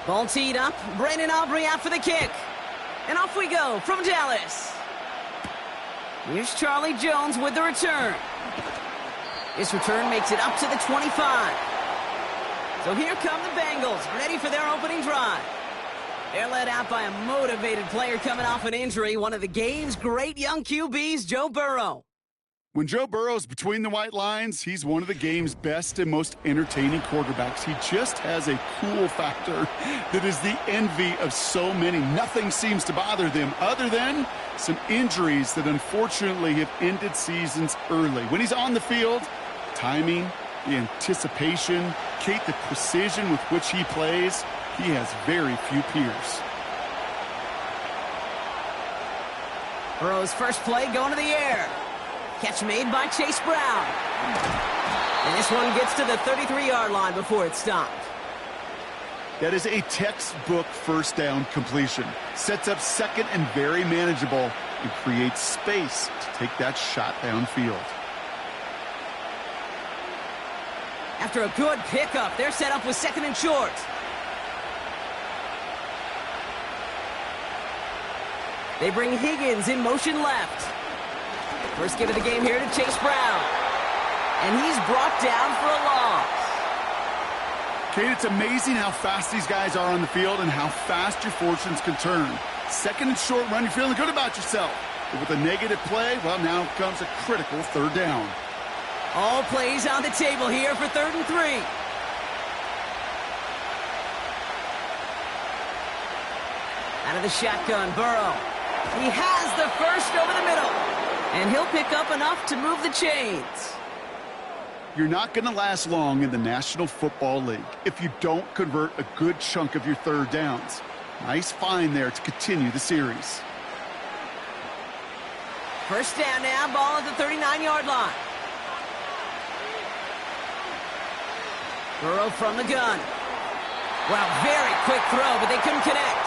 Ball teed up. Brandon Aubrey out for the kick. And off we go from Dallas. Here's Charlie Jones with the return. This return makes it up to the 25. So here come the Bengals, ready for their opening drive. They're led out by a motivated player coming off an injury, one of the game's great young QBs, Joe Burrow. When Joe Burrow's between the white lines, he's one of the game's best and most entertaining quarterbacks. He just has a cool factor that is the envy of so many. Nothing seems to bother them other than some injuries that unfortunately have ended seasons early. When he's on the field, timing, the anticipation, Kate, the precision with which he plays, he has very few peers. Burrow's first play going to the air. Catch made by Chase Brown. And this one gets to the 33-yard line before it's stopped. That is a textbook first down completion. Sets up second and very manageable and creates space to take that shot downfield. After a good pickup, they're set up with second and short. They bring Higgins in motion left. First give of the game here to Chase Brown. And he's brought down for a loss. Kate, it's amazing how fast these guys are on the field and how fast your fortunes can turn. Second and short run, you're feeling good about yourself. But with a negative play, well, now comes a critical third down. All plays on the table here for 3rd and 3. Out of the shotgun, Burrow. He has the first over the middle. And he'll pick up enough to move the chains. You're not going to last long in the National Football League if you don't convert a good chunk of your third downs. Nice find there to continue the series. First down now, ball at the 39-yard line. Burrow from the gun. Wow, very quick throw, but they couldn't connect.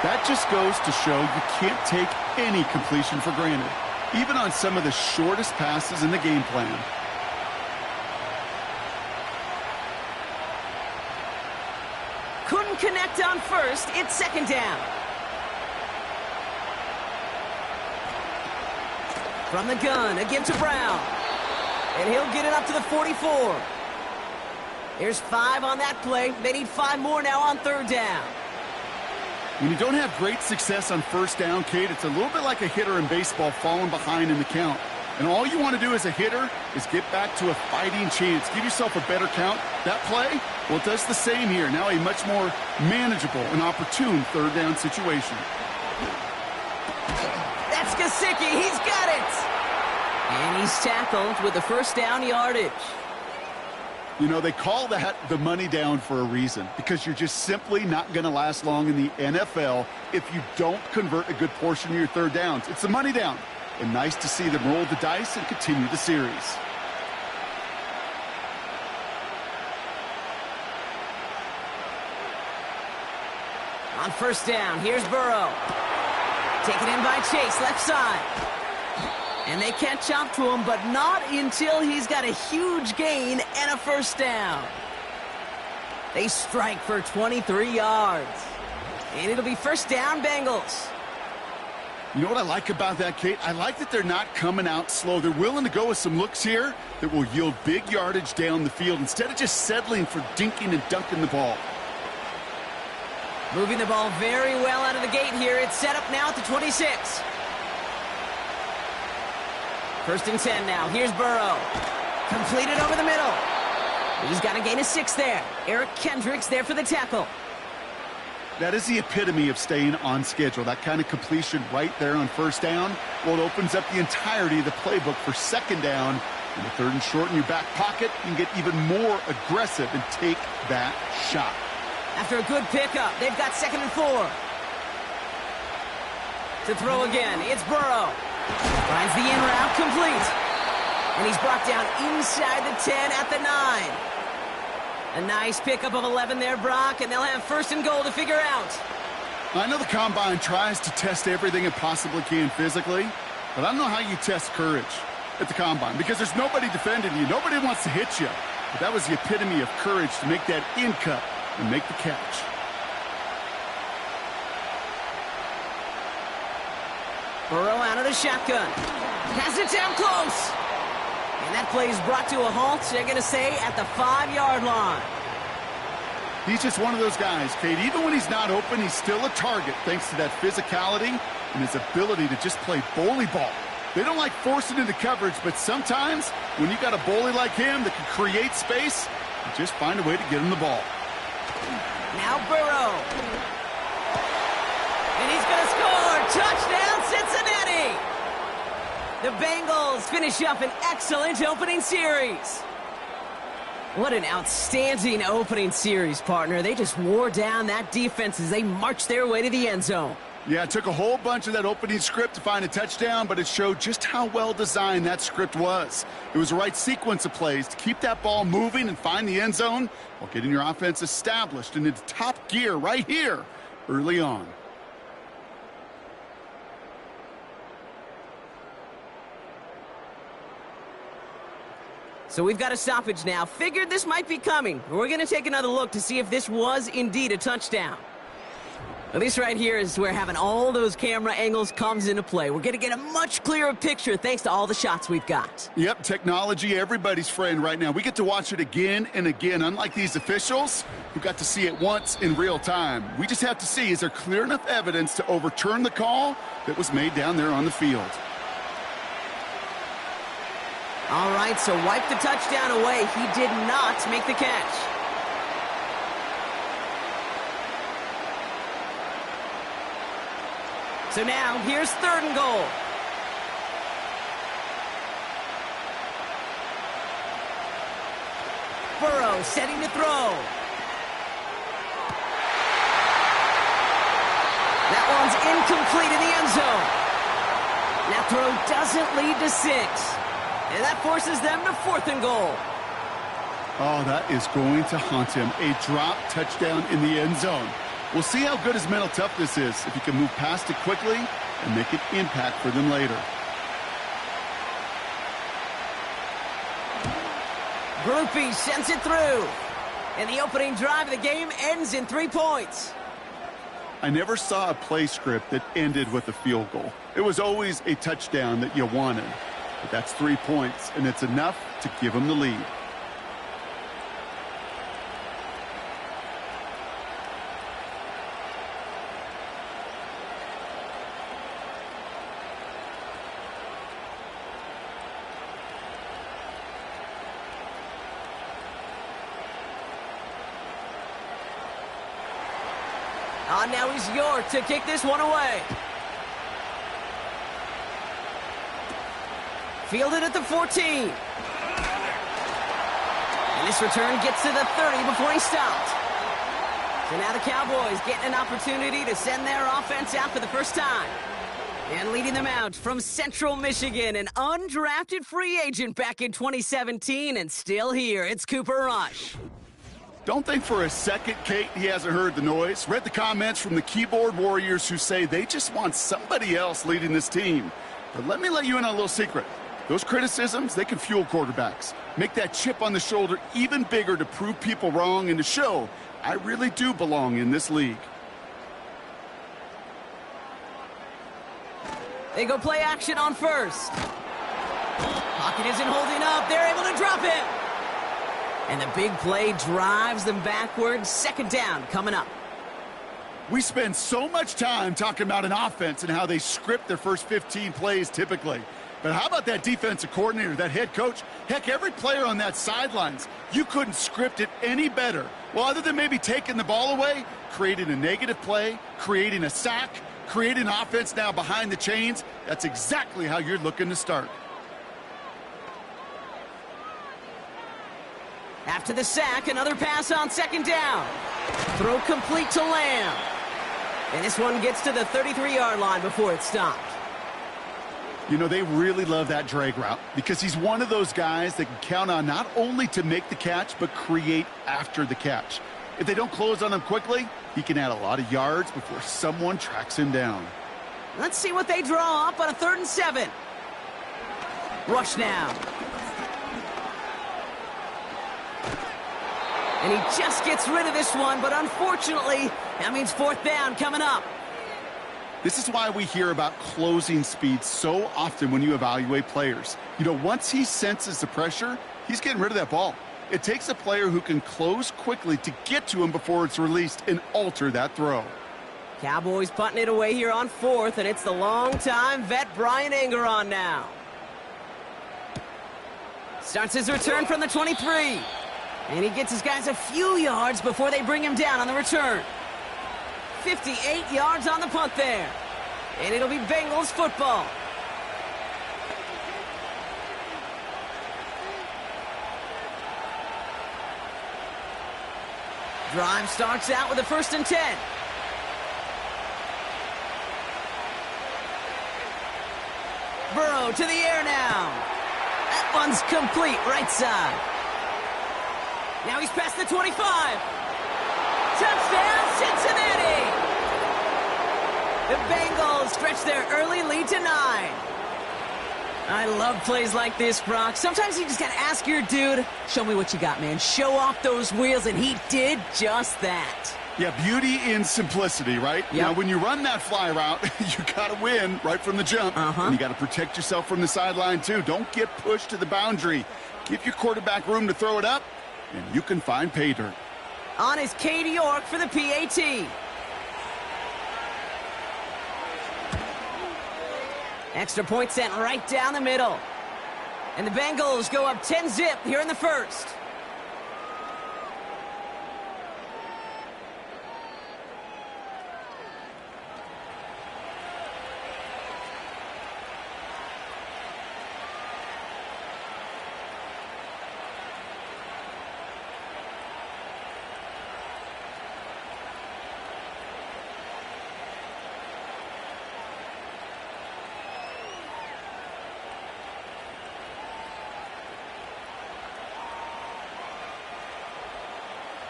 That just goes to show you can't take any completion for granted, even on some of the shortest passes in the game plan. Couldn't connect on first. It's second down. From the gun, a give to Brown. And he'll get it up to the 44. There's 5 on that play. They need 5 more now on third down. When you don't have great success on first down, Kate, it's a little bit like a hitter in baseball falling behind in the count. And all you want to do as a hitter is get back to a fighting chance. Give yourself a better count. That play, well, it does the same here. Now a much more manageable and opportune third down situation. That's Gesicki. He's got it. And he's tackled with the first down yardage. You know, they call that the money down for a reason, because you're just simply not going to last long in the NFL if you don't convert a good portion of your third downs. It's the money down. And nice to see them roll the dice and continue the series. On first down, here's Burrow. Taken in by Chase, left side. And they catch up to him, but not until he's got a huge gain and a first down. They strike for 23 yards. And it'll be first down, Bengals. You know what I like about that, Kate? I like that they're not coming out slow. They're willing to go with some looks here that will yield big yardage down the field instead of just settling for dinking and dunking the ball. Moving the ball very well out of the gate here. It's set up now at the 26. First and 10 now. Here's Burrow. Completed over the middle. He's got a gain of 6 there. Eric Kendricks there for the tackle. That is the epitome of staying on schedule. That kind of completion right there on first down. Well, it opens up the entirety of the playbook for second down. In the third and short in your back pocket, you can get even more aggressive and take that shot. After a good pickup, they've got second and 4. To throw again, it's Burrow. Finds the in route complete. And he's brought down inside the 10 at the 9. A nice pickup of 11 there, Brock, and they'll have first and goal to figure out. I know the Combine tries to test everything it possibly can physically, but I don't know how you test courage at the Combine because there's nobody defending you. Nobody wants to hit you. But that was the epitome of courage to make that in cut and make the catch. Burrow out of the shotgun. Has it down close. And that play is brought to a halt, they're going to say, at the 5-yard line. He's just one of those guys, Kate. Even when he's not open, he's still a target thanks to that physicality and his ability to just play bully ball. They don't like forcing into coverage, but sometimes when you got a bully like him that can create space, you just find a way to get him the ball. Now Burrow. And he's going to score. Touchdown, Cincinnati. The Bengals finish up an excellent opening series. What an outstanding opening series, partner. They just wore down that defense as they marched their way to the end zone. Yeah, it took a whole bunch of that opening script to find a touchdown, but it showed just how well designed that script was. It was the right sequence of plays to keep that ball moving and find the end zone while getting your offense established and into top gear right here early on. So we've got a stoppage now. Figured this might be coming. We're going to take another look to see if this was indeed a touchdown. Now, this right here is where having all those camera angles comes into play. We're going to get a much clearer picture thanks to all the shots we've got. Yep, technology, everybody's friend right now. We get to watch it again and again, unlike these officials who got to see it once in real time. We just have to see, is there clear enough evidence to overturn the call that was made down there on the field? All right, so wipe the touchdown away. He did not make the catch. So now, here's 3rd and goal. Burrow setting to throw. That one's incomplete in the end zone. That throw doesn't lead to 6. And that forces them to 4th and goal. Oh, that is going to haunt him. A drop touchdown in the end zone. We'll see how good his mental toughness is if he can move past it quickly and make an impact for them later. Groupie sends it through. And the opening drive of the game ends in 3 points. I never saw a play script that ended with a field goal. It was always a touchdown that you wanted. But that's 3 points, and it's enough to give them the lead. Now he's York to kick this one away. Fielded at the 14. And this return gets to the 30 before he stopped. So now the Cowboys getting an opportunity to send their offense out for the first time. And leading them out from Central Michigan, an undrafted free agent back in 2017 and still here. It's Cooper Rush. Don't think for a second, Kate, he hasn't heard the noise. Read the comments from the keyboard warriors who say they just want somebody else leading this team. But let me let you in on a little secret. Those criticisms, they can fuel quarterbacks. Make that chip on the shoulder even bigger to prove people wrong and to show I really do belong in this league. They go play action on first. Pocket isn't holding up. They're able to drop it. And the big play drives them backwards. 2nd down coming up. We spend so much time talking about an offense and how they script their first 15 plays typically. But how about that defensive coordinator, that head coach? Heck, every player on that sidelines, you couldn't script it any better. Well, other than maybe taking the ball away, creating a negative play, creating a sack, creating an offense now behind the chains, that's exactly how you're looking to start. After the sack, another pass on 2nd down. Throw complete to Lamb. And this one gets to the 33-yard line before it's stopped. You know, they really love that drag route because he's one of those guys that can count on not only to make the catch, but create after the catch. If they don't close on him quickly, he can add a lot of yards before someone tracks him down. Let's see what they draw up on a 3rd and 7. Rush now. And he just gets rid of this one, but unfortunately, that means fourth down coming up. This is why we hear about closing speed so often when you evaluate players. You know, once he senses the pressure, he's getting rid of that ball. It takes a player who can close quickly to get to him before it's released and alter that throw. Cowboys punting it away here on fourth, and it's the long-time vet Brian Anger on now. Starts his return from the 23. And he gets his guys a few yards before they bring him down on the return. 58 yards on the punt there. And it'll be Bengals football. Drive starts out with a 1st and 10. Burrow to the air now. That one's complete, right side. Now he's past the 25. Touchdown, Cincinnati! The Bengals stretch their early lead to 9. I love plays like this, Brock. Sometimes you just got to ask your dude, show me what you got, man. Show off those wheels, and he did just that. Yeah, beauty in simplicity, right? Yep. Now, when you run that fly route, you got to win right from the jump. And you got to protect yourself from the sideline, too. Don't get pushed to the boundary. Give your quarterback room to throw it up, and you can find pay dirt. On is Cade York for the PAT. Extra point sent right down the middle. And the Bengals go up 10-zip here in the first.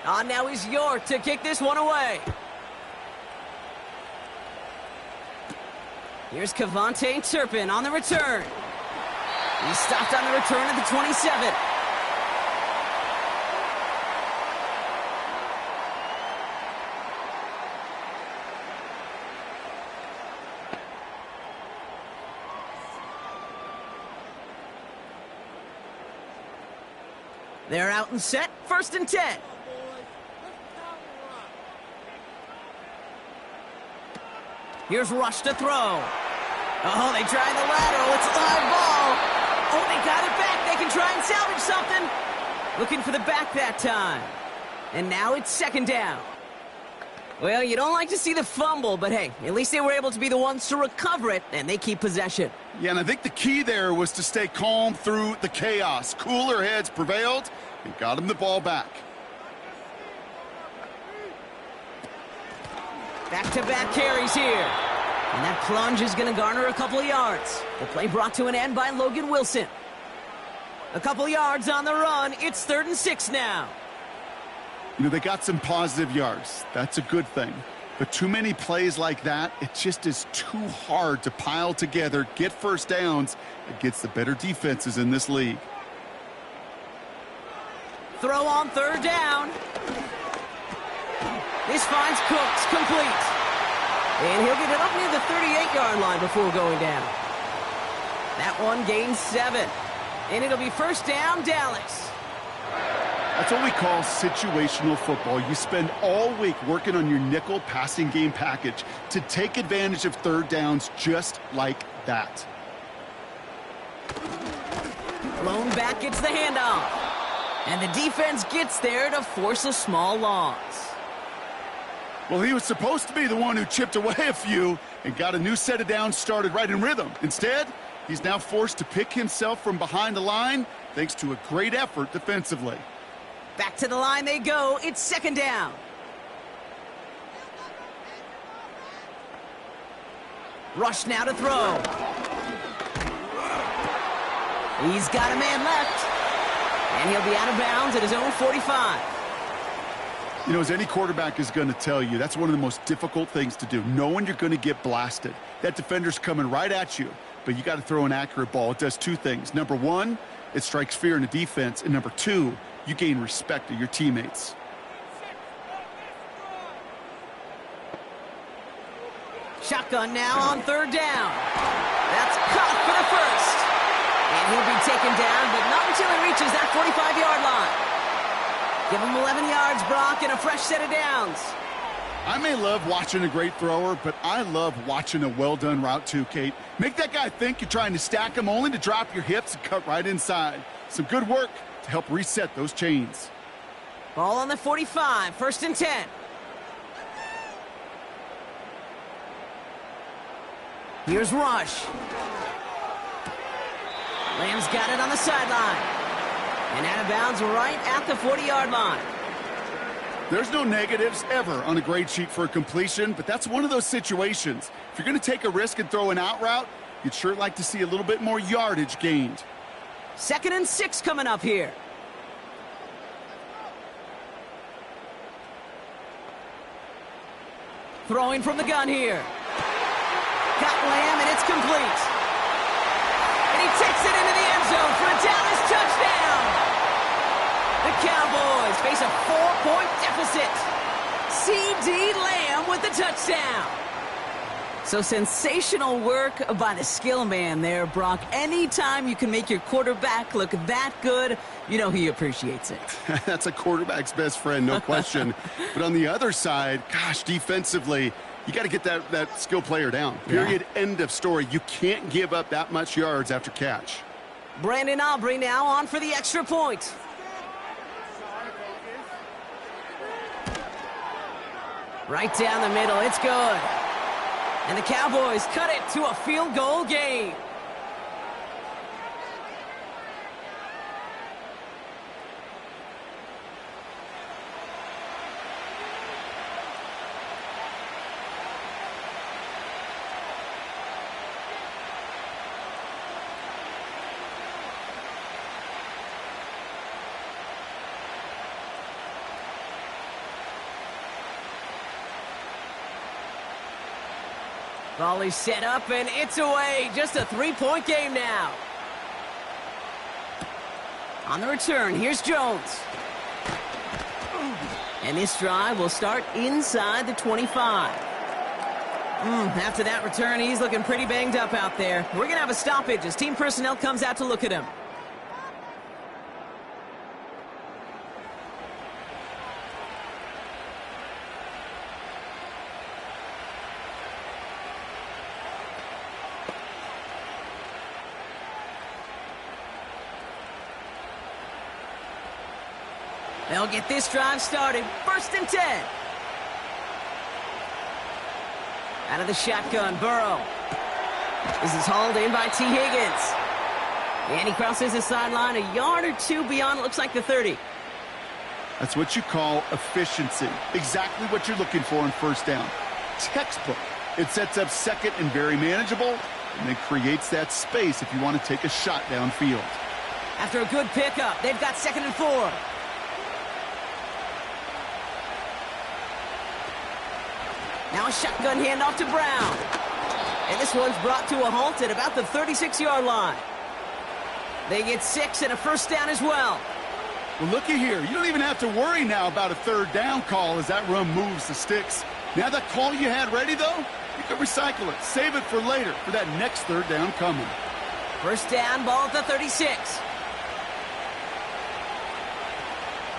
On now is York to kick this one away. Here's Kevontae Turpin on the return. He's stopped on the return at the 27. They're out and set, 1st and 10. Here's Rush to throw. Oh, they try the lateral. It's a live ball. Oh, they got it back. They can try and salvage something. Looking for the back that time. And now it's 2nd down. Well, you don't like to see the fumble, but hey, at least they were able to be the ones to recover it, and they keep possession. Yeah, and I think the key there was to stay calm through the chaos. Cooler heads prevailed and got him the ball back. Back-to-back carries here. And that plunge is going to garner a couple of yards. The play brought to an end by Logan Wilson. A couple yards on the run. It's 3rd and 6 now. You know, they got some positive yards. That's a good thing. But too many plays like that, it just is too hard to pile together, get first downs against the better defenses in this league. Throw on 3rd down. This finds Cooks complete. And he'll get it up near the 38-yard line before going down. That one gains 7. And it'll be 1st down, Dallas. That's what we call situational football. You spend all week working on your nickel passing game package to take advantage of 3rd downs just like that. Lone back gets the handoff. And the defense gets there to force a small loss. Well, he was supposed to be the one who chipped away a few and got a new set of downs started right in rhythm. Instead, he's now forced to pick himself from behind the line thanks to a great effort defensively. Back to the line they go. It's 2nd down. Rush now to throw. He's got a man left. And he'll be out of bounds at his own 45. You know, as any quarterback is going to tell you, that's one of the most difficult things to do, knowing you're going to get blasted. That defender's coming right at you, but you got to throw an accurate ball. It does 2 things. Number 1, it strikes fear in the defense, and number 2, you gain respect of your teammates. Shotgun now on third down. That's caught for the first. And he'll be taken down, but not until he reaches that 45-yard line. Give him 11 yards, Brock, and a fresh set of downs. I may love watching a great thrower, but I love watching a well-done route too, Kate. Make that guy think you're trying to stack him only to drop your hips and cut right inside. Some good work to help reset those chains. Ball on the 45, first and 10. Here's Rush. Lamb's got it on the sideline. And out of bounds right at the 40-yard line. There's no negatives ever on a grade sheet for a completion, but that's one of those situations. If you're going to take a risk and throw an out route, you'd sure like to see a little bit more yardage gained. 2nd and 6 coming up here. Throwing from the gun here. Got Lamb, and it's complete. And he takes it into the end zone for a Dallas touchdown. The Cowboys face a 4-point deficit. C.D. Lamb with the touchdown. So sensational work by the skill man there, Brock. Anytime you can make your quarterback look that good, you know he appreciates it. That's a quarterback's best friend, no question. But on the other side, gosh, defensively, you got to get that skill player down. Period. Yeah. End of story. You can't give up that much yards after catch. Brandon Aubrey now on for the extra point. Right down the middle. It's good. And the Cowboys cut it to a field goal game. Volley set up, and it's away. Just a 3-point game now. On the return, here's Jones. And this drive will start inside the 25. After that return, he's looking pretty banged up out there. We're going to have a stoppage as team personnel comes out to look at him. They'll get this drive started. 1st and 10. Out of the shotgun, Burrow. This is hauled in by T. Higgins. And he crosses the sideline a yard or two beyond, it looks like the 30. That's what you call efficiency. Exactly what you're looking for on first down. Textbook. It sets up second and very manageable, and then creates that space if you want to take a shot downfield. After a good pickup, they've got 2nd and 4. Now a shotgun handoff to Brown. And this one's brought to a halt at about the 36-yard line. They get 6 and a first down as well. Well, looky here. You don't even have to worry now about a third down call as that run moves the sticks. Now that call you had ready, though, you can recycle it. Save it for later for that next third down coming. First down, ball at the 36.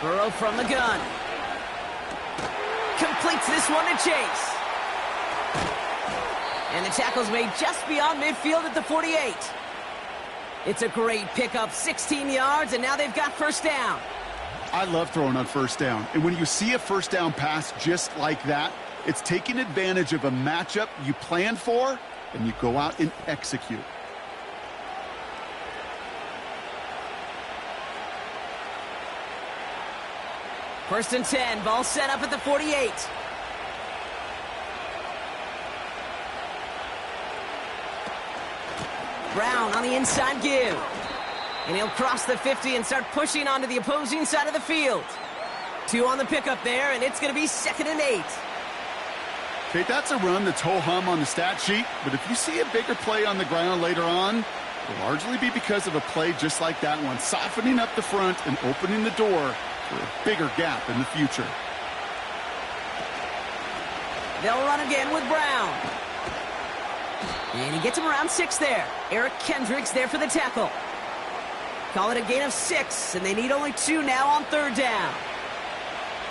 Burrow from the gun. Completes this one to Chase. And the tackle's made just beyond midfield at the 48. It's a great pickup, 16 yards, and now they've got first down. I love throwing on first down. And when you see a first down pass just like that, it's taking advantage of a matchup you planned for, and you go out and execute. First and 10, ball set up at the 48. Brown on the inside give. And he'll cross the 50 and start pushing onto the opposing side of the field. 2 on the pickup there, and it's going to be 2nd and 8. Okay, that's a run that's ho-hum on the stat sheet, but if you see a bigger play on the ground later on, it'll largely be because of a play just like that one, softening up the front and opening the door for a bigger gap in the future. They'll run again with Brown. And he gets him around 6 there. Eric Kendricks there for the tackle. Call it a gain of 6, and they need only 2 now on 3rd down.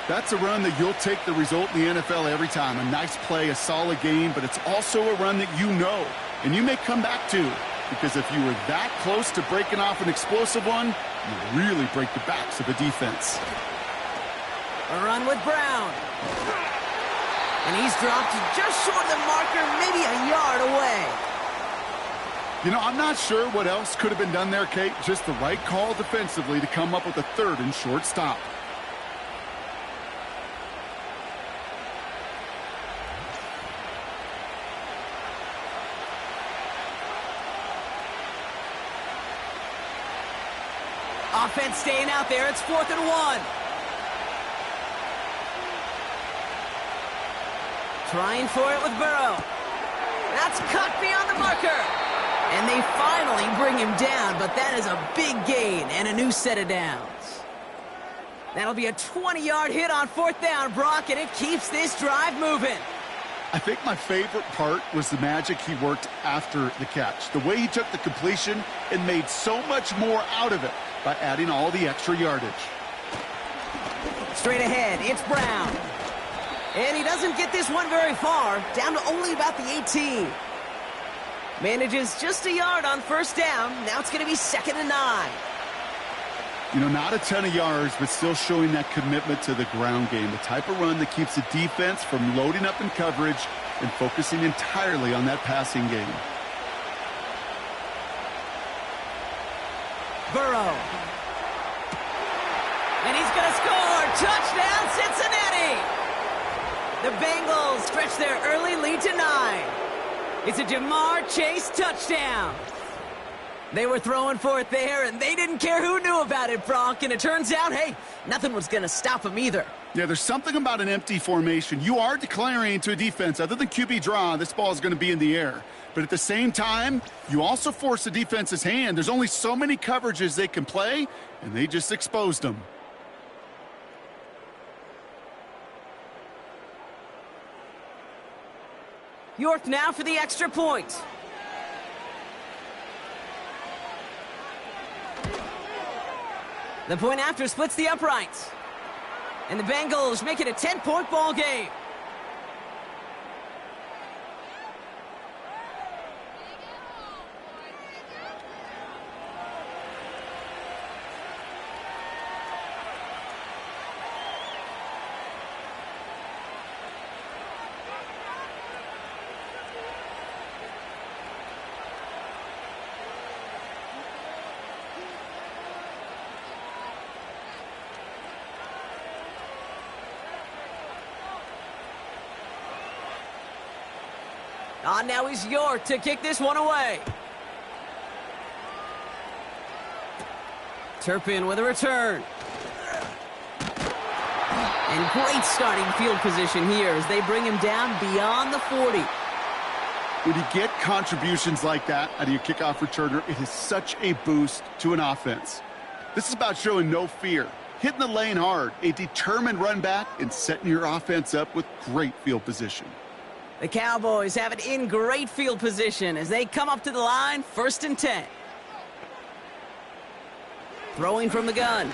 That's a run that you'll take the result in the NFL every time. A nice play, a solid game, but it's also a run that you know, and you may come back to. Because if you were that close to breaking off an explosive one, you really break the backs of the defense. A run with Brown. And he's dropped just short of the marker, maybe a yard away. You know, I'm not sure what else could have been done there, Kate. Just the right call defensively to come up with a 3rd and short stop. Offense staying out there. It's 4th and 1. Trying for it with Burrow. That's cut beyond the marker. And they finally bring him down, but that is a big gain and a new set of downs. That'll be a 20-yard hit on 4th down, Brock, and it keeps this drive moving. I think my favorite part was the magic he worked after the catch. The way he took the completion and made so much more out of it by adding all the extra yardage. Straight ahead, it's Brown. And he doesn't get this one very far, down to only about the 18. Manages just a yard on 1st down. Now it's going to be 2nd and 9. You know, not a ton of yards, but still showing that commitment to the ground game. The type of run that keeps the defense from loading up in coverage and focusing entirely on that passing game. Burrow. And he's going to score. Touchdown, Cincinnati! The Bengals stretch their early lead to 9. It's a Jamar Chase touchdown. They were throwing for it there, and they didn't care who knew about it, Brock. And it turns out, hey, nothing was going to stop them either. Yeah, there's something about an empty formation. You are declaring to a defense, other than QB draw, this ball is going to be in the air. But at the same time, you also force the defense's hand. There's only so many coverages they can play, and they just exposed them. York now for the extra point. The point after splits the uprights. And the Bengals make it a 10-point ball game. Now he's York to kick this one away. Turpin with a return. And great starting field position here as they bring him down beyond the 40. When you get contributions like that out of your kickoff returner, it is such a boost to an offense. This is about showing no fear, hitting the lane hard, a determined run back, and setting your offense up with great field position. The Cowboys have it in great field position as they come up to the line, 1st and 10. Throwing from the gun.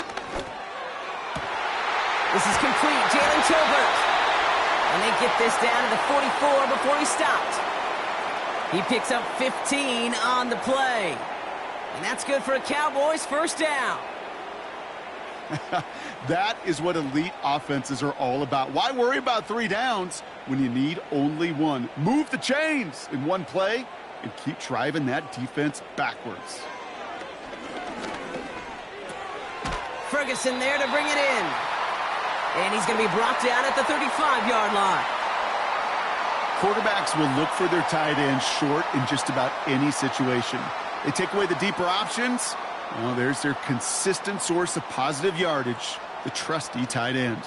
This is complete, Jalen Tolbert. And they get this down to the 44 before he stopped. He picks up 15 on the play. And that's good for a Cowboys 1st down. That is what elite offenses are all about. Why worry about 3 downs when you need only 1? Move the chains in one play and keep driving that defense backwards. Ferguson there to bring it in. And he's going to be brought down at the 35-yard line. Quarterbacks will look for their tight end short in just about any situation. They take away the deeper options. Well, there's their consistent source of positive yardage, the trusty tight end.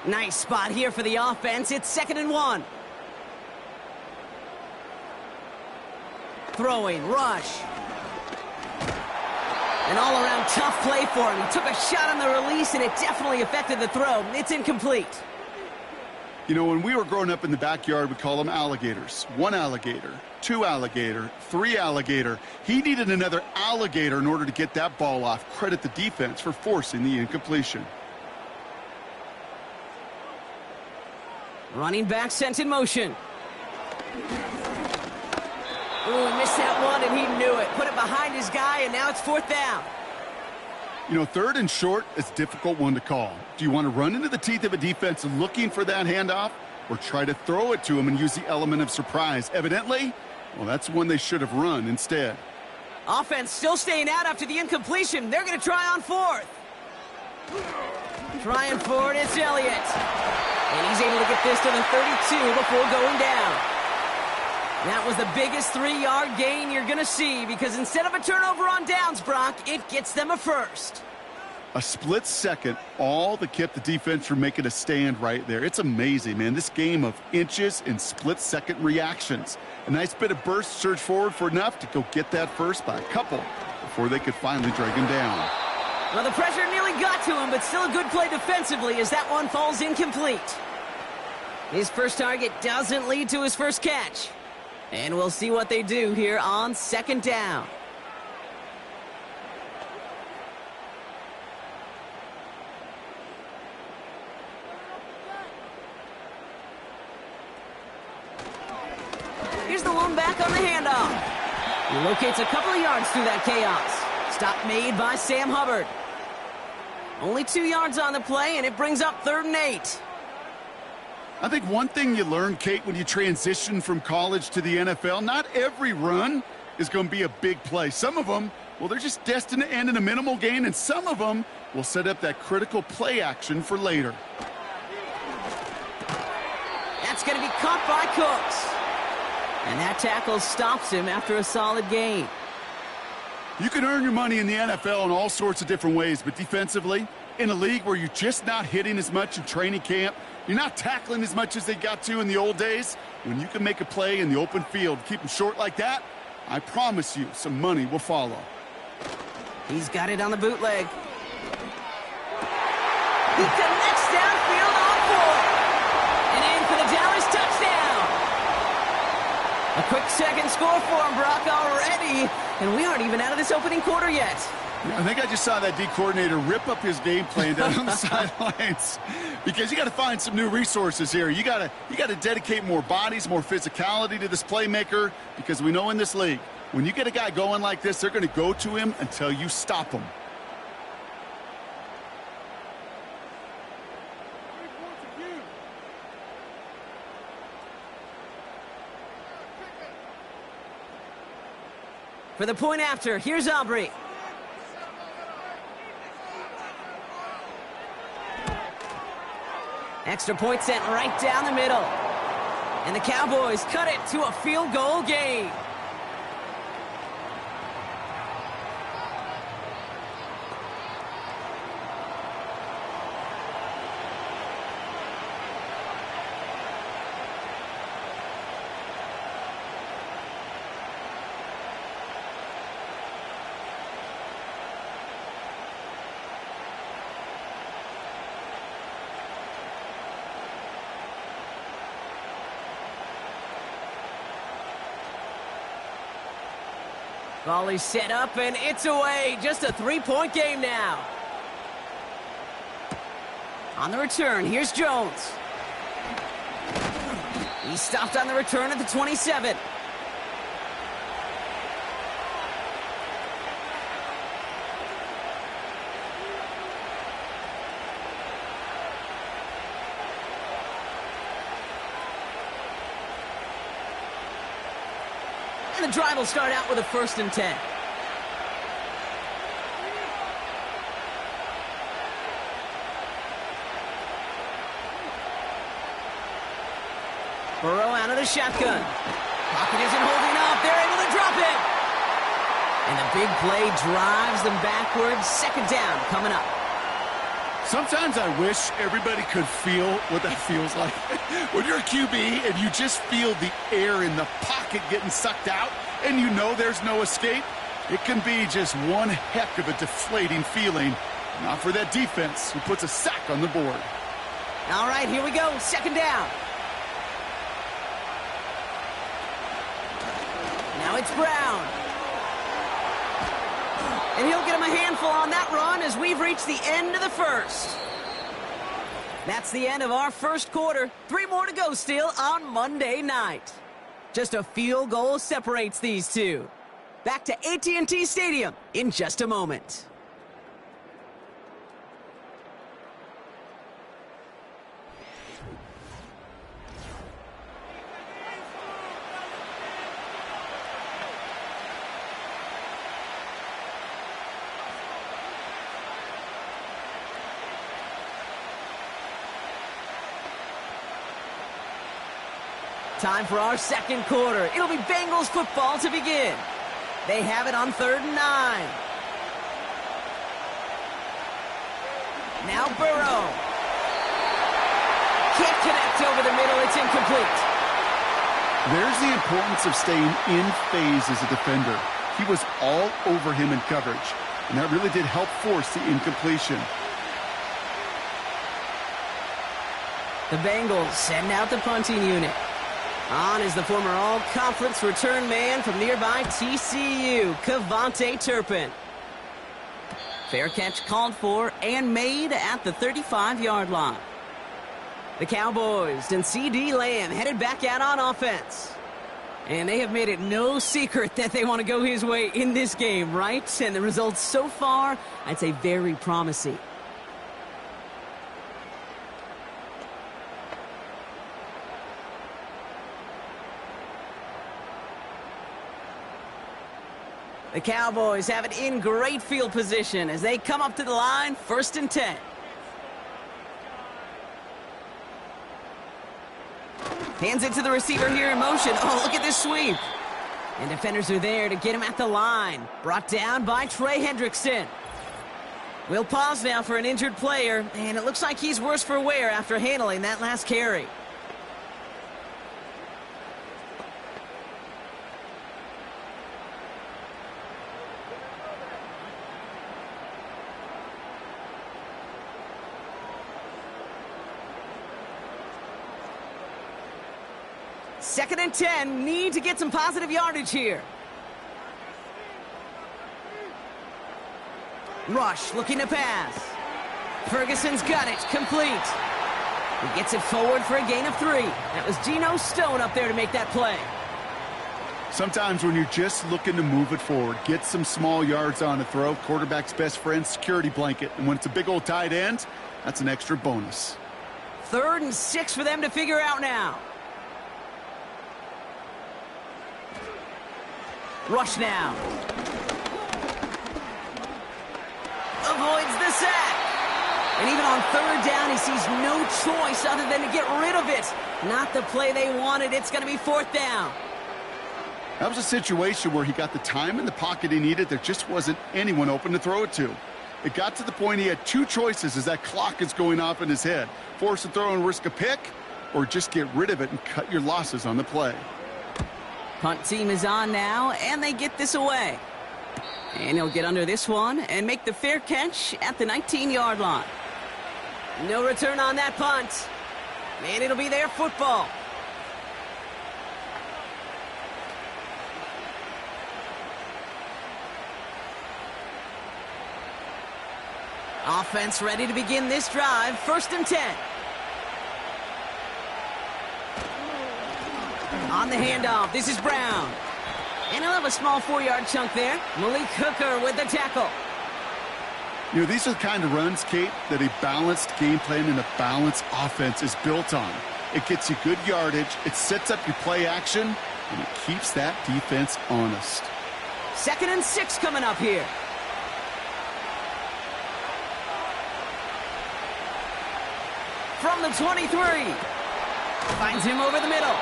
Nice spot here for the offense. It's 2nd and 1. Throwing, rush. An all-around tough play for him. He took a shot on the release, and it definitely affected the throw. It's incomplete. You know, when we were growing up in the backyard, we call them alligators. One alligator, two alligator, three alligator. He needed another alligator in order to get that ball off. Credit the defense for forcing the incompletion. Running back sent in motion. Ooh, he missed that one, and he knew it. Put it behind his guy, and now it's 4th down. You know, 3rd and short is a difficult one to call. Do you want to run into the teeth of a defense looking for that handoff, or try to throw it to him and use the element of surprise? Evidently, well, that's one they should have run instead. Offense still staying out after the incompletion. They're going to try on 4th. Trying for it, it's Elliott. And he's able to get this to the 32 before going down. That was the biggest 3-yard gain you're going to see, because instead of a turnover on downs, Brock, it gets them a first. A split second, all that kept the defense from making a stand right there. It's amazing, man. This game of inches and split-second reactions. A nice bit of burst, surge forward for enough to go get that first by a couple before they could finally drag him down. Well, the pressure nearly got to him, but still a good play defensively as that one falls incomplete. His first target doesn't lead to his first catch. And we'll see what they do here on 2nd down. Here's the lone back on the handoff. He locates a couple of yards through that chaos. Stop made by Sam Hubbard. Only 2 yards on the play, and it brings up 3rd and 8. I think one thing you learn, Kate, when you transition from college to the NFL, not every run is going to be a big play. Some of them, well, they're just destined to end in a minimal gain, and some of them will set up that critical play action for later. That's going to be caught by Cooks. And that tackle stops him after a solid gain. You can earn your money in the NFL in all sorts of different ways, but defensively, in a league where you're just not hitting as much in training camp, you're not tackling as much as they got to in the old days, when you can make a play in the open field, keep them short like that, I promise you some money will follow. He's got it on the bootleg. He connects downfield on 4. And in for the Dallas touchdown. A quick second score for him, Brock, already. And we aren't even out of this opening quarter yet. I think I just saw that D coordinator rip up his game plan down on the sidelines, because you got to find some new resources here. You got to dedicate more bodies, more physicality to this playmaker, because we know in this league, when you get a guy going like this, they're going to go to him until you stop him. For the point after, here's Aubrey. Extra point sent right down the middle. And the Cowboys cut it to a field goal game. Volley set up, and it's away. Just a 3-point game now. On the return, here's Jones. He stopped on the return at the 27. And the drive will start out with a 1st and 10. Burrow out of the shotgun. Pocket isn't holding up. They're able to drop it. And the big play drives them backwards. 2nd down coming up. Sometimes I wish everybody could feel what that feels like. When you're a QB and you just feel the air in the pocket getting sucked out and you know there's no escape, it can be just one heck of a deflating feeling. Not for that defense who puts a sack on the board. All right, here we go. Second down. Now it's Brown. And he'll get him a handful on that run as we've reached the end of the first. That's the end of our first quarter. 3 more to go still on Monday night. Just a field goal separates these two. Back to AT&T Stadium in just a moment. Time for our second quarter. It'll be Bengals football to begin. They have it on 3rd and 9. Now Burrow. Can't connect over the middle. It's incomplete. There's the importance of staying in phase as a defender. He was all over him in coverage, and that really did help force the incompletion. The Bengals send out the punting unit. On is the former all-conference return man from nearby TCU, Kavonte Turpin. Fair catch called for and made at the 35-yard line. The Cowboys and C.D. Lamb headed back out on offense. And they have made it no secret that they want to go his way in this game, right? And the results so far, I'd say very promising. The Cowboys have it in great field position as they come up to the line, 1st and 10. Hands it to the receiver here in motion. Oh, look at this sweep. And defenders are there to get him at the line. Brought down by Trey Hendrickson. We'll pause now for an injured player, and it looks like he's worse for wear after handling that last carry. Second and 10, need to get some positive yardage here. Rush looking to pass. Ferguson's got it, complete. He gets it forward for a gain of 3. That was Geno Stone up there to make that play. Sometimes when you're just looking to move it forward, get some small yards on a throw, quarterback's best friend, security blanket. And when it's a big old tight end, that's an extra bonus. 3rd and 6 for them to figure out now. Rush now. Avoids the sack. And even on 3rd down, he sees no choice other than to get rid of it. Not the play they wanted. It's going to be 4th down. That was a situation where he got the time in the pocket he needed. There just wasn't anyone open to throw it to. It got to the point he had 2 choices as that clock is going off in his head. Force a throw and risk a pick, or just get rid of it and cut your losses on the play. Punt team is on now, and they get this away. And he'll get under this one and make the fair catch at the 19-yard line. No return on that punt. And it'll be their football. Offense ready to begin this drive. 1st and 10. On the handoff, this is Brown. And he'll have a small 4-yard chunk there. Malik Hooker with the tackle. You know, these are the kind of runs, Kate, that a balanced game plan and a balanced offense is built on. It gets you good yardage, it sets up your play action, and it keeps that defense honest. 2nd and 6 coming up here. From the 23. Finds him over the middle.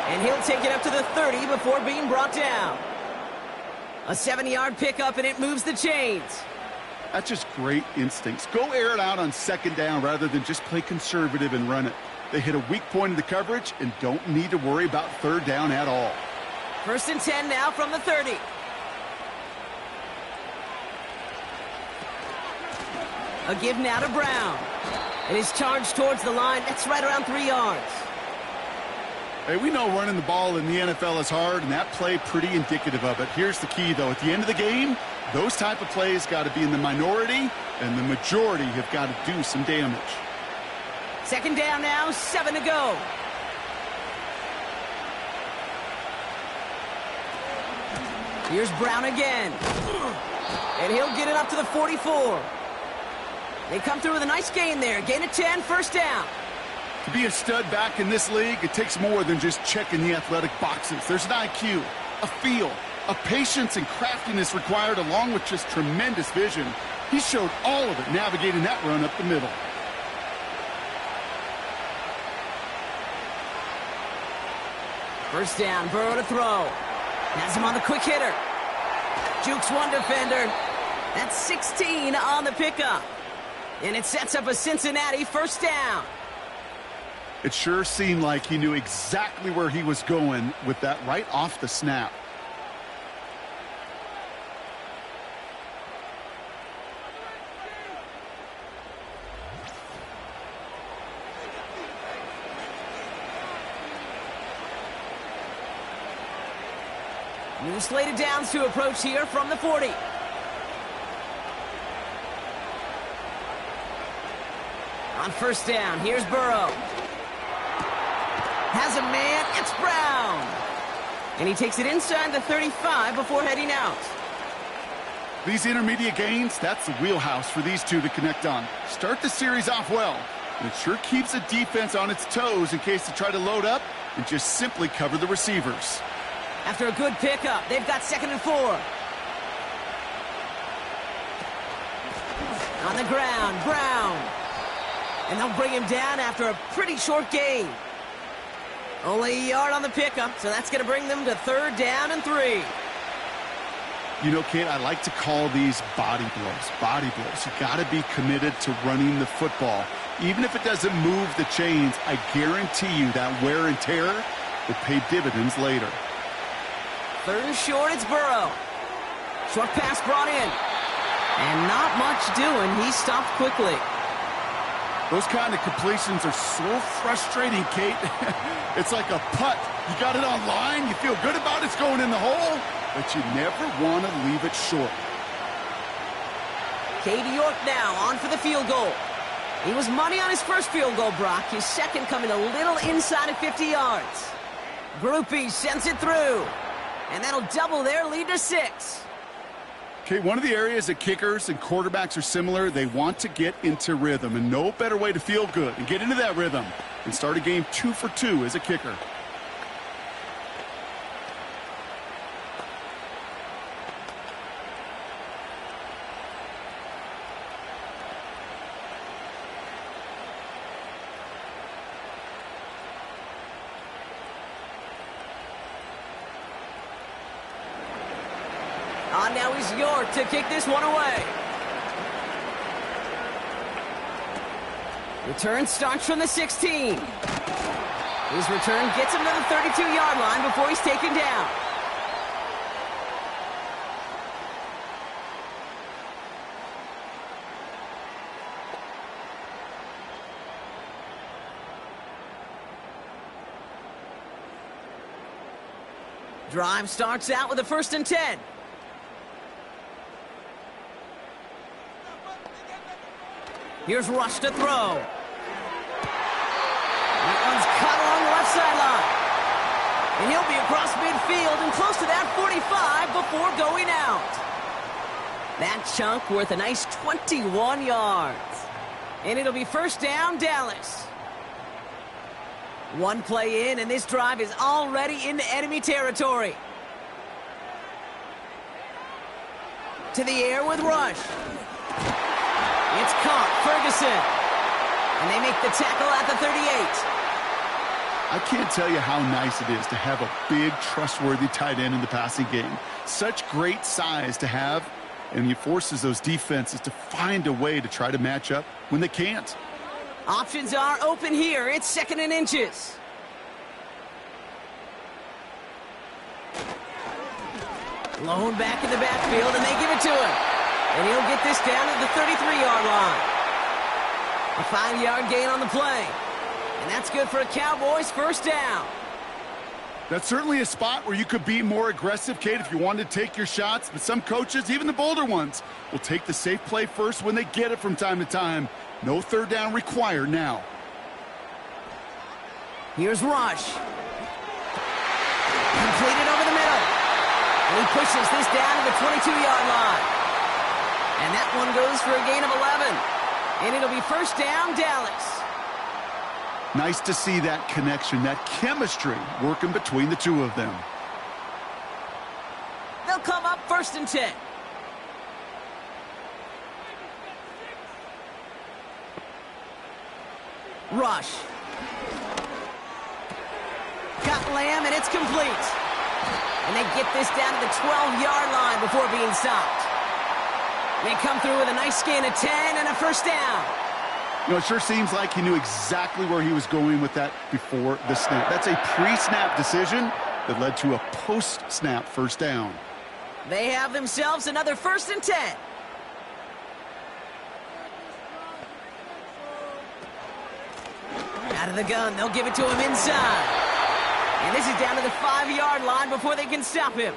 And he'll take it up to the 30 before being brought down. A 7-yard pickup, and it moves the chains. That's just great instincts. Go air it out on 2nd down rather than just play conservative and run it. They hit a weak point in the coverage and don't need to worry about 3rd down at all. 1st and 10 now from the 30. A give now to Brown. And his charge towards the line, that's right around 3 yards. Hey, we know running the ball in the NFL is hard, and that play pretty indicative of it. Here's the key, though. At the end of the game, those type of plays got to be in the minority, and the majority have got to do some damage. Second down now, 7 to go. Here's Brown again. And he'll get it up to the 44. They come through with a nice gain there. Gain of 10, first down. To be a stud back in this league, it takes more than just checking the athletic boxes. There's an IQ, a feel, a patience and craftiness required, along with just tremendous vision. He showed all of it navigating that run up the middle. First down, Burrow to throw. Has him on the quick hitter. Jukes one defender. That's 16 on the pickup. And it sets up a Cincinnati first down. It sure seemed like he knew exactly where he was going with that right off the snap. New slated downs to approach here from the 40. On first down, here's Burrow. Has a man, it's Brown. And he takes it inside the 35 before heading out. These intermediate gains, that's the wheelhouse for these two to connect on. Start the series off well. And it sure keeps the defense on its toes in case they try to load up and just simply cover the receivers. After a good pickup, they've got 2nd and 4. On the ground, Brown. And they'll bring him down after a pretty short gain. Only a yard on the pickup, so that's going to bring them to 3rd down and 3. You know, Kate, I like to call these body blows. Body blows. You got to be committed to running the football. Even if it doesn't move the chains, I guarantee you that wear and tear will pay dividends later. 3rd and short, it's Burrow. Short pass brought in. And not much doing. He stopped quickly. Those kind of completions are so frustrating, Kate. It's like a putt. You got it on line, you feel good about it's going in the hole, but you never want to leave it short. Katie York now on for the field goal. He was money on his first field goal, Brock. His second coming a little inside of 50 yards. Groupie sends it through. And that'll double their lead to 6. Okay, one of the areas that kickers and quarterbacks are similar, they want to get into rhythm, and no better way to feel good and get into that rhythm and start a game 2 for 2 as a kicker. Now is York to kick this one away. Return starts from the 16. His return gets him to the 32-yard line before he's taken down. Drive starts out with a 1st and 10. Here's Rush to throw. That one's cut along the left sideline. And he'll be across midfield and close to that 45 before going out. That chunk worth a nice 21 yards. And it'll be first down, Dallas. One play in, and this drive is already into enemy territory. To the air with Rush. It's caught, Ferguson. And they make the tackle at the 38. I can't tell you how nice it is to have a big, trustworthy tight end in the passing game. Such great size to have, and he forces those defenses to find a way to try to match up when they can't. Options are open here. It's 2nd and inches. Lone back in the backfield, and they give it to him. And he'll get this down at the 33-yard line. A 5-yard gain on the play. And that's good for a Cowboys first down. That's certainly a spot where you could be more aggressive, Kate, if you wanted to take your shots. But some coaches, even the bolder ones, will take the safe play first when they get it from time to time. No third down required now. Here's Rush. Completed over the middle. And he pushes this down to the 22-yard line. And that one goes for a gain of 11. And it'll be first down, Dallas. Nice to see that connection, that chemistry working between the two of them. They'll come up first and 10. Rush. Got Lamb, and it's complete. And they get this down to the 12-yard line before being stopped. They come through with a nice gain of 10 and a first down. You know, it sure seems like he knew exactly where he was going with that before the snap. That's a pre-snap decision that led to a post-snap first down. They have themselves another first and 10. Out of the gun, they'll give it to him inside. And this is down to the 5-yard line before they can stop him.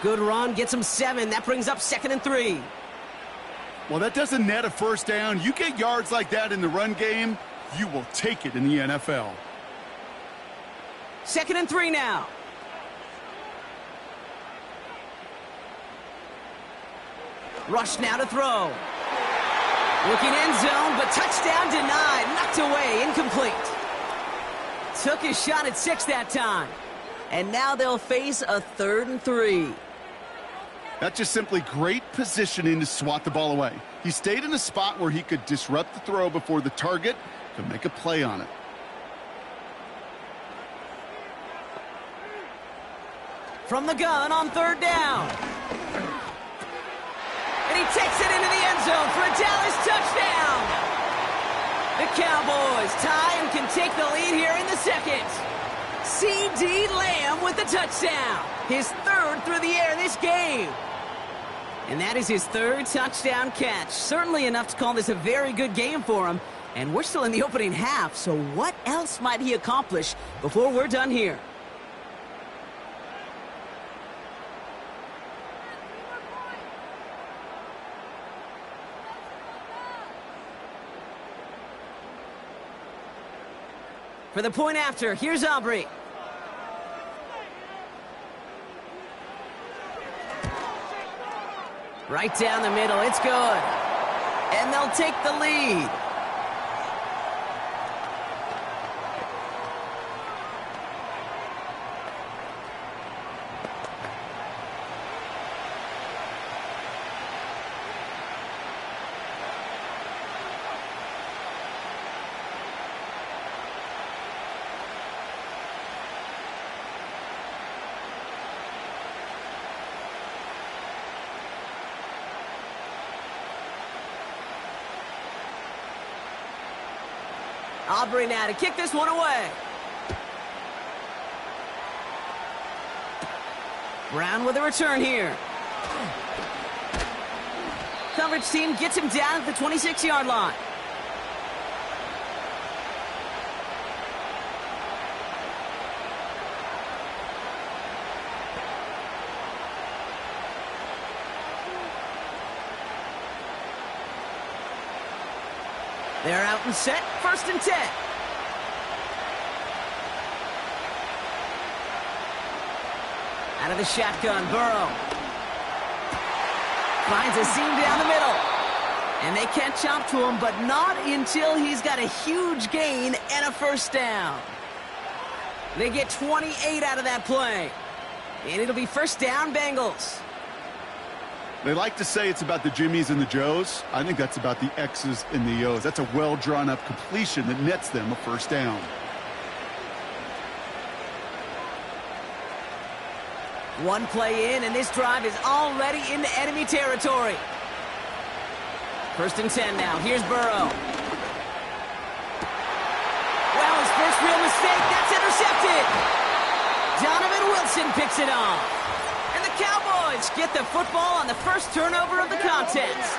Good run, gets him 7. That brings up 2nd and 3. Well, that doesn't net a first down. You get yards like that in the run game, you will take it in the NFL. 2nd and 3 now. Rush now to throw. Looking end zone, but touchdown denied. Knocked away, incomplete. Took his shot at 6 that time. And now they'll face a 3rd and 3. That's just simply great positioning to swat the ball away. He stayed in a spot where he could disrupt the throw before the target could make a play on it. From the gun on 3rd down. And he takes it into the end zone for a Dallas touchdown. The Cowboys tie and can take the lead here in the 2nd. C.D. Lamb with the touchdown. His 3rd through the air this game. And that is his 3rd touchdown catch. Certainly enough to call this a very good game for him. And we're still in the opening half, so what else might he accomplish before we're done here? For the point after, here's Aubrey. Right down the middle, it's good. And they'll take the lead. Aubrey now to kick this one away. Brown with a return here. Coverage team gets him down at the 26-yard line. They're out and set, 1st and 10. Out of the shotgun, Burrow. Finds a seam down the middle. And they catch up to him, but not until he's got a huge gain and a first down. They get 28 out of that play. And it'll be first down, Bengals. They like to say it's about the Jimmies and the Joes. I think that's about the X's and the O's. That's a well-drawn-up completion that nets them a first down. One play in, and this drive is already into enemy territory. 1st and 10 now. Here's Burrow. Well, his first real mistake. That's intercepted. Donovan Wilson picks it off. And the Cowboys get the football on the first turnover of the contest.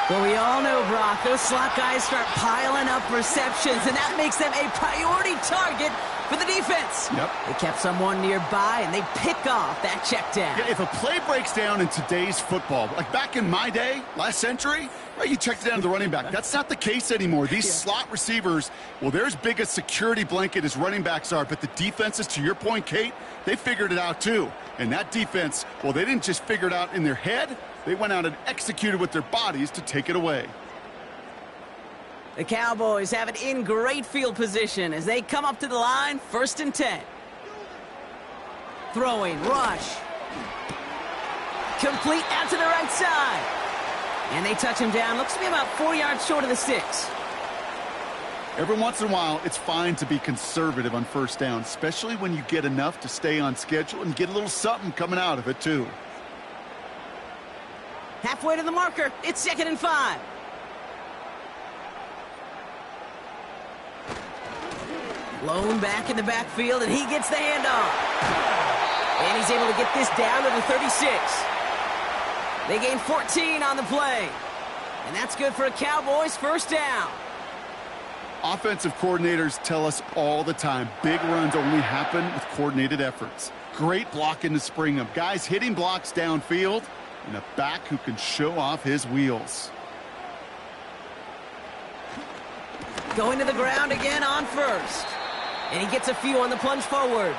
Well, we all know, Brock, those slot guys start piling up receptions, and that makes them a priority target for the defense. Yep. They kept someone nearby, and they pick off that check down. Yeah, if a play breaks down in today's football, like back in my day, last century, right, you checked it down to the running back. That's not the case anymore. These slot receivers, well, they're as big a security blanket as running backs are, but the defenses, to your point, Kate, they figured it out too. And that defense, well, they didn't just figure it out in their head. They went out and executed with their bodies to take it away. The Cowboys have it in great field position as they come up to the line, 1st and 10. Throwing, rush. Complete out to the right side. And they touch him down. Looks to be about 4 yards short of the sticks. Every once in a while, it's fine to be conservative on 1st down, especially when you get enough to stay on schedule and get a little something coming out of it, too. Halfway to the marker. It's 2nd and 5. Lone back in the backfield, and he gets the handoff. And he's able to get this down to the 36. They gain 14 on the play. And that's good for a Cowboys 1st down. Offensive coordinators tell us all the time, big runs only happen with coordinated efforts. Great blocking to spring them. Guys hitting blocks downfield, and a back who can show off his wheels. Going to the ground again on 1st. And he gets a few on the plunge forward.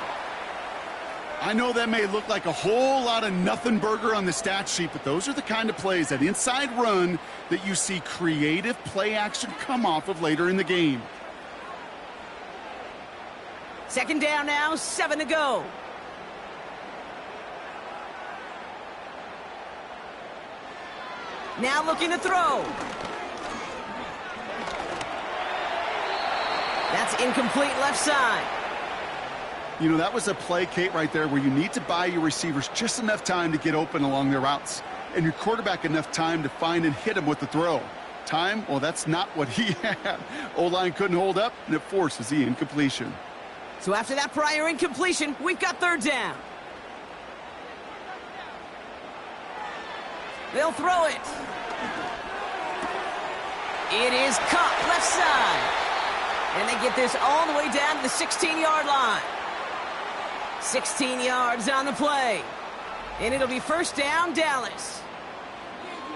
I know that may look like a whole lot of nothing burger on the stat sheet, but those are the kind of plays, that inside run, that you see creative play action come off of later in the game. 2nd down now, 7 to go. Now looking to throw. That's incomplete left side. You know, that was a play, Kate, right there where you need to buy your receivers just enough time to get open along their routes, and your quarterback enough time to find and hit him with the throw. Time, well, that's not what he had. O-line couldn't hold up, and it forces the incompletion. So after that prior incompletion, we've got 3rd down. They'll throw it. It is caught left side. And they get this all the way down to the 16-yard line. 16 yards on the play. And it'll be 1st down, Dallas.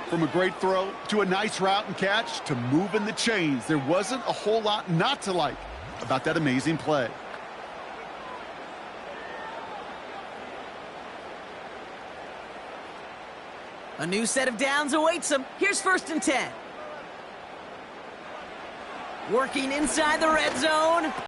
From a great throw to a nice route and catch to moving the chains, there wasn't a whole lot not to like about that amazing play. A new set of downs awaits them. Here's 1st and 10. Working inside the red zone.